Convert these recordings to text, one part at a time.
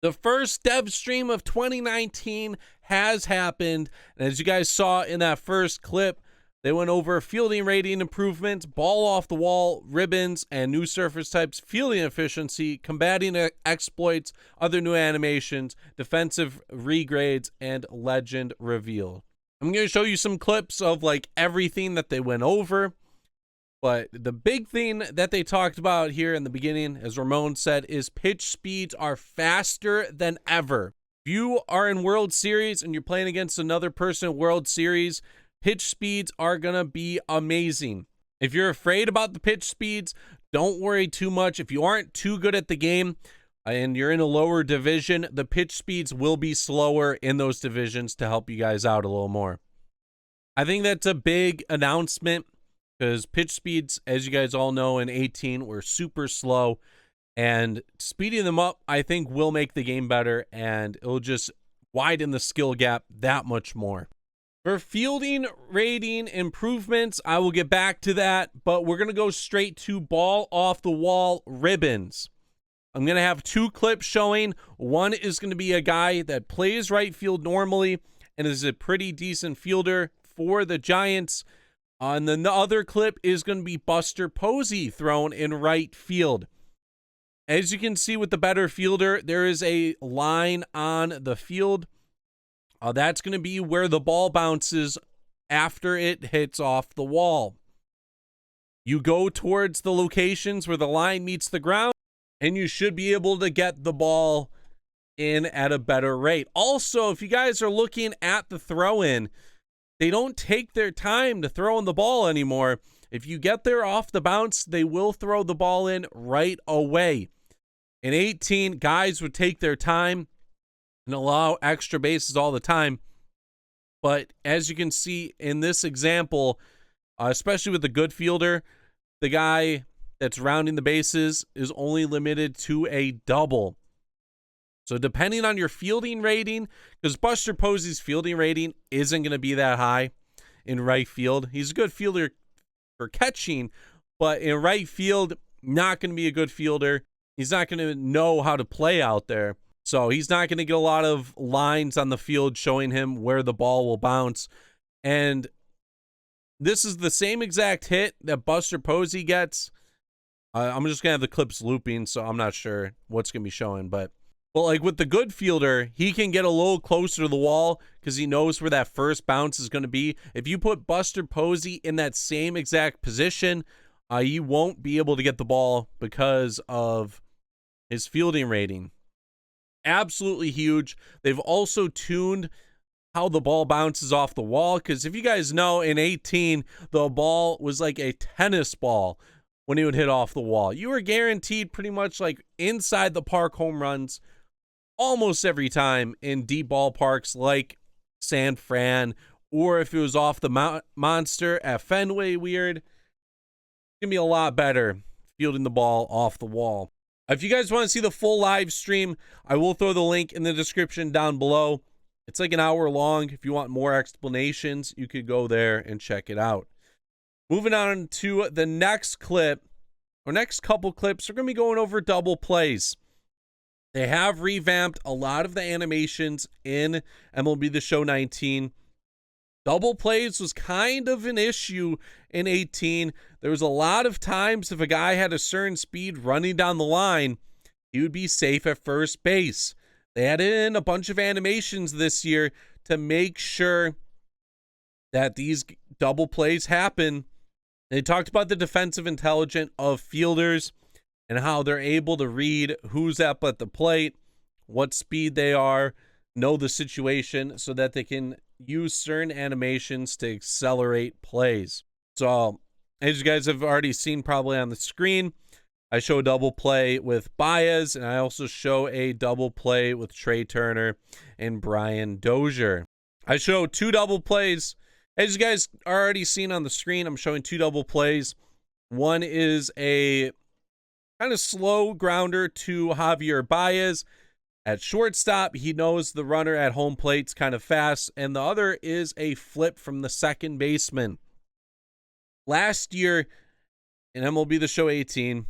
The first dev stream of 2019 has happened, and as you guys saw in that first clip, they went over fielding rating improvements, ball off the wall, ribbons, and new surface types, fielding efficiency, combating exploits, other new animations, defensive regrades, and legend reveal. I'm going to show you some clips of like everything that they went over. But the big thing that they talked about here in the beginning, as Ramon said, is pitch speeds are faster than ever. If you are in World Series and you're playing against another person in World Series, pitch speeds are going to be amazing. If you're afraid about the pitch speeds, don't worry too much. If you aren't too good at the game and you're in a lower division, the pitch speeds will be slower in those divisions to help you guys out a little more. I think that's a big announcement, because pitch speeds, as you guys all know, in 18 were super slow, and speeding them up, I think, will make the game better, and it'll just widen the skill gap that much more. For fielding rating improvements, I will get back to that, but we're going to go straight to ball off the wall ribbons. I'm going to have two clips showing. One is going to be a guy that plays right field normally and is a pretty decent fielder for the Giants. And then the other clip is going to be Buster Posey thrown in right field. As you can see with the better fielder, there is a line on the field. That's going to be where the ball bounces after it hits off the wall. You go towards the locations where the line meets the ground, and you should be able to get the ball in at a better rate. Also, if you guys are looking at the throw-in, they don't take their time to throw in the ball anymore. If you get there off the bounce, they will throw the ball in right away. In 18, guys would take their time and allow extra bases all the time. But as you can see in this example, especially with the good fielder, the guy that's rounding the bases is only limited to a double. So depending on your fielding rating, because Buster Posey's fielding rating isn't going to be that high in right field. He's a good fielder for catching, but in right field, not going to be a good fielder. He's not going to know how to play out there. So he's not going to get a lot of lines on the field showing him where the ball will bounce. And this is the same exact hit that Buster Posey gets. I'm just going to have the clips looping, so I'm not sure what's going to be showing, but like with the good fielder, he can get a little closer to the wall because he knows where that first bounce is going to be. If you put Buster Posey in that same exact position, you won't be able to get the ball because of his fielding rating. Absolutely huge. They've also tuned how the ball bounces off the wall, because if you guys know, in 18, the ball was like a tennis ball when he would hit off the wall. You were guaranteed pretty much like inside the park home runs almost every time in deep ballparks like San Fran, or if it was off the monster at Fenway Weird, it's going to be a lot better fielding the ball off the wall. If you guys want to see the full live stream, I will throw the link in the description down below. It's like an hour long. If you want more explanations, you could go there and check it out. Moving on to the next clip, or next couple clips, we're going to be going over double plays. They have revamped a lot of the animations in MLB The Show 19. Double plays was kind of an issue in 18. There was a lot of times if a guy had a certain speed running down the line, he would be safe at first base. They added in a bunch of animations this year to make sure that these double plays happen. They talked about the defensive intelligence of fielders and how they're able to read who's up at the plate, what speed they are, know the situation so that they can use certain animations to accelerate plays. So, as you guys have already seen probably on the screen, I show a double play with Baez, and I also show a double play with Trey Turner and Brian Dozier. I show two double plays. As you guys already seen on the screen, I'm showing two double plays. One is a kind of slow grounder to Javier Baez at shortstop. He knows the runner at home plate's kind of fast. And the other is a flip from the second baseman. Last year in MLB The Show 18,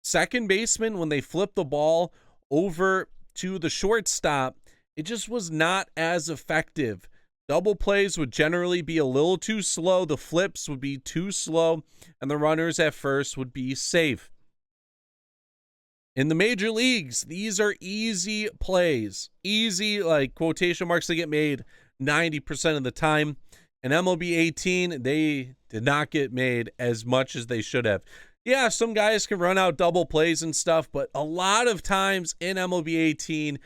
second baseman, when they flip the ball over to the shortstop, it just was not as effective. Double plays would generally be a little too slow, the flips would be too slow, and the runners at first would be safe. In the major leagues, these are easy plays. Easy, like quotation marks, they get made 90% of the time. In MLB 18, they did not get made as much as they should have. Yeah, some guys can run out double plays and stuff, but a lot of times in MLB 18,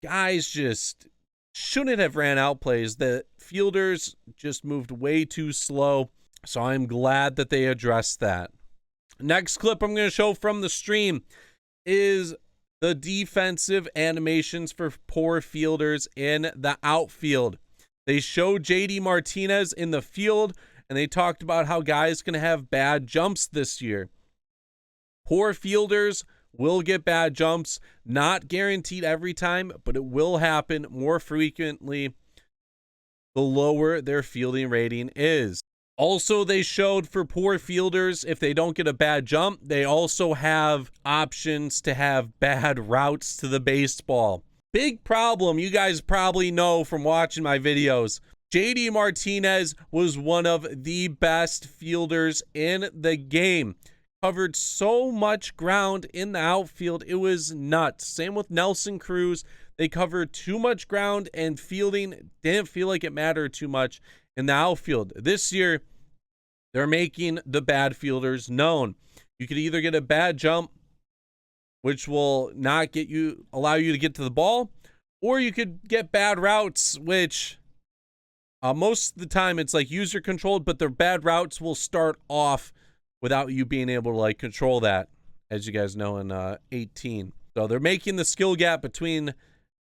guys just shouldn't have ran out plays. The fielders just moved way too slow, so I'm glad that they addressed that. Next clip I'm going to show from the stream is the defensive animations for poor fielders in the outfield. They showed JD Martinez in the field, and they talked about how guys can have bad jumps this year. Poor fielders will get bad jumps, not guaranteed every time, but it will happen more frequently the lower their fielding rating is. Also, they showed for poor fielders, if they don't get a bad jump, they also have options to have bad routes to the baseball. Big problem, you guys probably know from watching my videos. JD Martinez was one of the best fielders in the game. Covered so much ground in the outfield, it was nuts. Same with Nelson Cruz. They covered too much ground, and fielding didn't feel like it mattered too much in the outfield. This year, they're making the bad fielders known. You could either get a bad jump, which will not allow you to get to the ball, or you could get bad routes, which most of the time it's like user controlled, but their bad routes will start off without you being able to like control that, as you guys know in 18. So they're making the skill gap between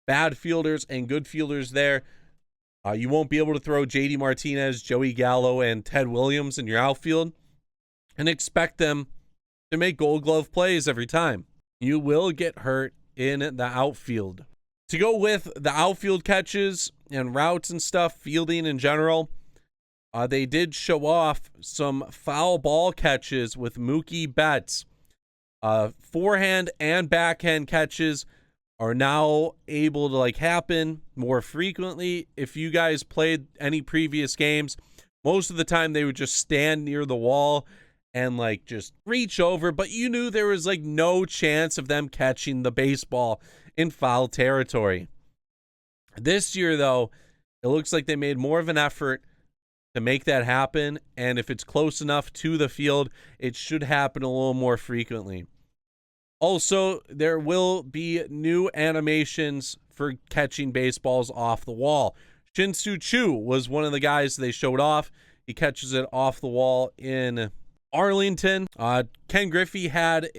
bad fielders and good fielders there. You won't be able to throw JD Martinez, Joey Gallo, and Ted Williams in your outfield and expect them to make Gold Glove plays every time. You will get hurt in the outfield. To go with the outfield catches and routes and stuff, fielding in general, they did show off some foul ball catches with Mookie Betts. Forehand and backhand catches are now able to like happen more frequently. If you guys played any previous games, most of the time they would just stand near the wall and like just reach over, but you knew there was like no chance of them catching the baseball in foul territory. This year though, it looks like they made more of an effort to make that happen, and if it's close enough to the field, it should happen a little more frequently. Also, there will be new animations for catching baseballs off the wall. Shin-Soo Choo was one of the guys they showed off. He catches it off the wall in Arlington. Ken Griffey had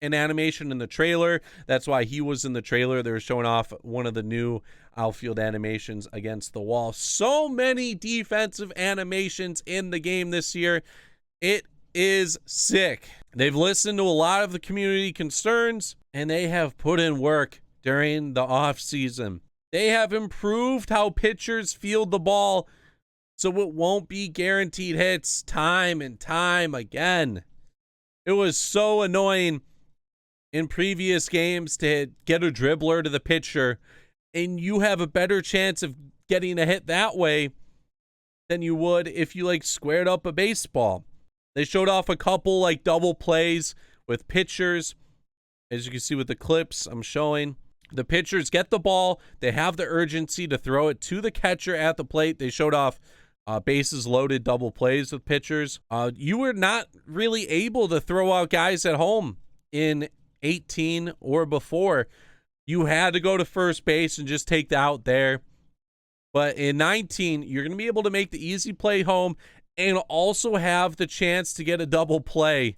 an animation in the trailer. That's why he was in the trailer. They were showing off one of the new outfield animations against the wall. So many defensive animations in the game this year. It is sick. They've listened to a lot of the community concerns, and they have put in work during the off season. They have improved how pitchers field the ball so it won't be guaranteed hits time and time again. It was so annoying in previous games to get a dribbler to the pitcher, and you have a better chance of getting a hit that way than you would if you like squared up a baseball. They showed off a couple like double plays with pitchers. As you can see with the clips I'm showing, the pitchers get the ball. They have the urgency to throw it to the catcher at the plate. They showed off bases loaded double plays with pitchers. You were not really able to throw out guys at home in 18 or before. You had to go to first base and just take the out there. But in 19, you're going to be able to make the easy play home and also have the chance to get a double play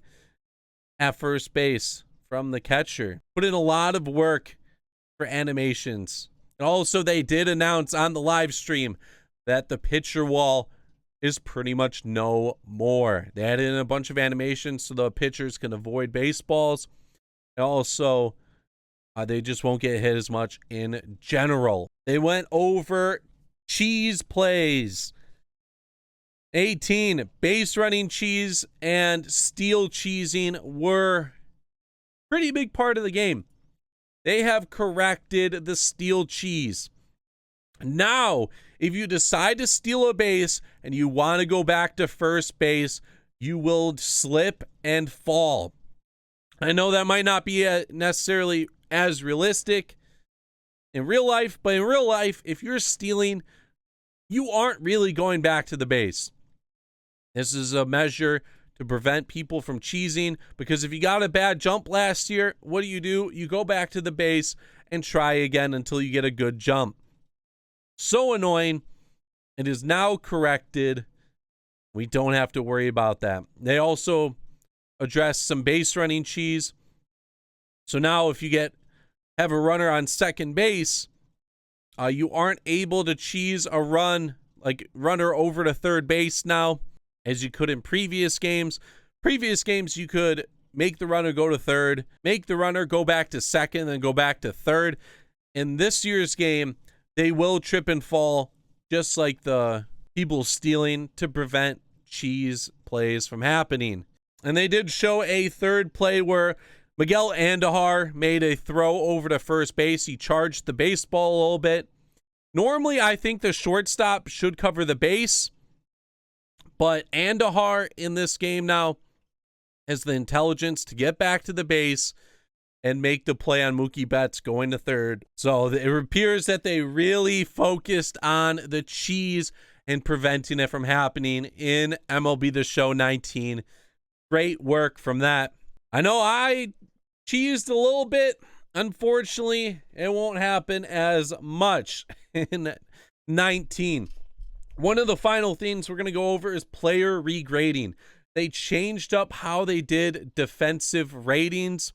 at first base from the catcher. Put in a lot of work for animations. And also, they did announce on the live stream that the pitcher wall is pretty much no more. They added in a bunch of animations so the pitchers can avoid baseballs. And also, they just won't get hit as much in general. They went over cheese plays. 18, base running cheese and steal cheesing were pretty big part of the game. they have corrected the steal cheese. Now, if you decide to steal a base and you want to go back to first base, you will slip and fall. I know that might not be necessarily as realistic in real life, but in real life, if you're stealing, you aren't really going back to the base. This is a measure to prevent people from cheesing, because if you got a bad jump last year, what do? You go back to the base and try again until you get a good jump. So annoying. It is now corrected. We don't have to worry about that. They also addressed some base running cheese. So now if you have a runner on second base, you aren't able to cheese a runner over to third base now, as you could in previous games. Previous games, you could make the runner go to third, make the runner go back to second, then go back to third. In this year's game, they will trip and fall, just like the people stealing, to prevent cheese plays from happening. And they did show a third play where Miguel Andujar made a throw over to first base. He charged the baseball a little bit. Normally, I think the shortstop should cover the base, but Andujar in this game now has the intelligence to get back to the base and make the play on Mookie Betts going to third. So it appears that they really focused on the cheese and preventing it from happening in MLB The Show 19. Great work from that. I know I cheesed a little bit. Unfortunately, it won't happen as much in 19. One of the final things we're going to go over is player regrading. They changed up how they did defensive ratings.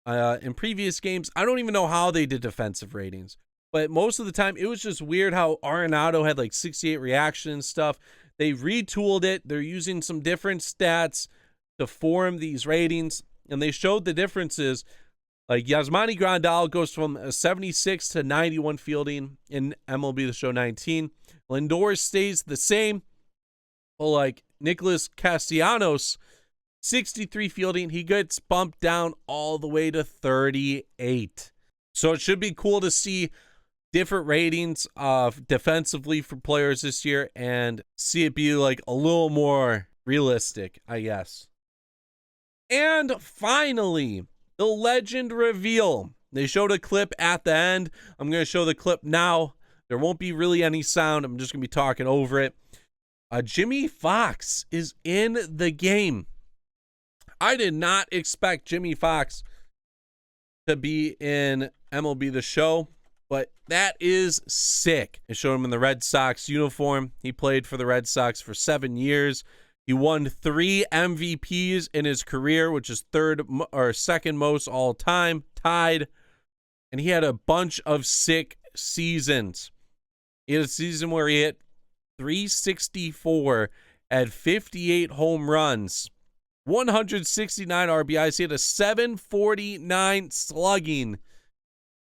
In previous games, I don't even know how they did defensive ratings, but most of the time it was just weird how Arenado had like 68 reaction and stuff. They retooled it. They're using some different stats to form these ratings, and they showed the differences. Like Yasmani Grandal goes from a 76 to 91 fielding in MLB The Show 19. Lindor stays the same. Well, like Nicholas Castellanos, 63 fielding, he gets bumped down all the way to 38. So it should be cool to see different ratings defensively for players this year and see it be like a little more realistic, I guess. And finally, the legend reveal. They showed a clip at the end. I'm going to show the clip now. There won't be really any sound. I'm just going to be talking over it. Jimmy Fox is in the game. I did not expect Jimmy Fox to be in MLB The Show, but that is sick. They showed him in the Red Sox uniform. He played for the Red Sox for 7 years. He won 3 MVPs in his career, which is second most all time, tied. And he had a bunch of sick seasons. He had a season where he hit 364 at 58 home runs, 169 RBIs. He had a 749 slugging.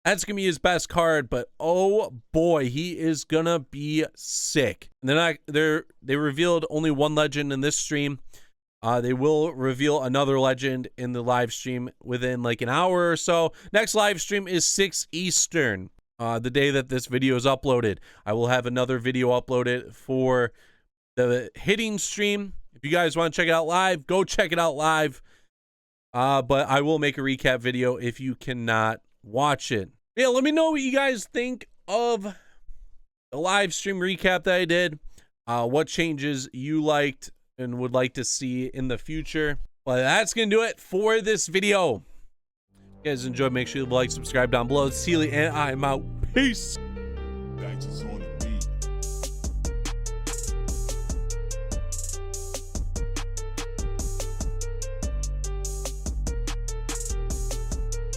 That's going to be his best card, but oh boy, he is going to be sick. And they revealed only one legend in this stream. They will reveal another legend in the live stream within like an hour or so. Next live stream is 6 Eastern, the day that this video is uploaded. I will have another video uploaded for the hitting stream. If you guys want to check it out live, go check it out live. But I will make a recap video if you cannot watch it. Yeah, let me know what you guys think of the live stream recap that I did. What changes you liked and would like to see in the future. Well, that's gonna do it for this video. If you guys enjoyed, make sure you like, subscribe down below. It's Healy, and I'm out. Peace.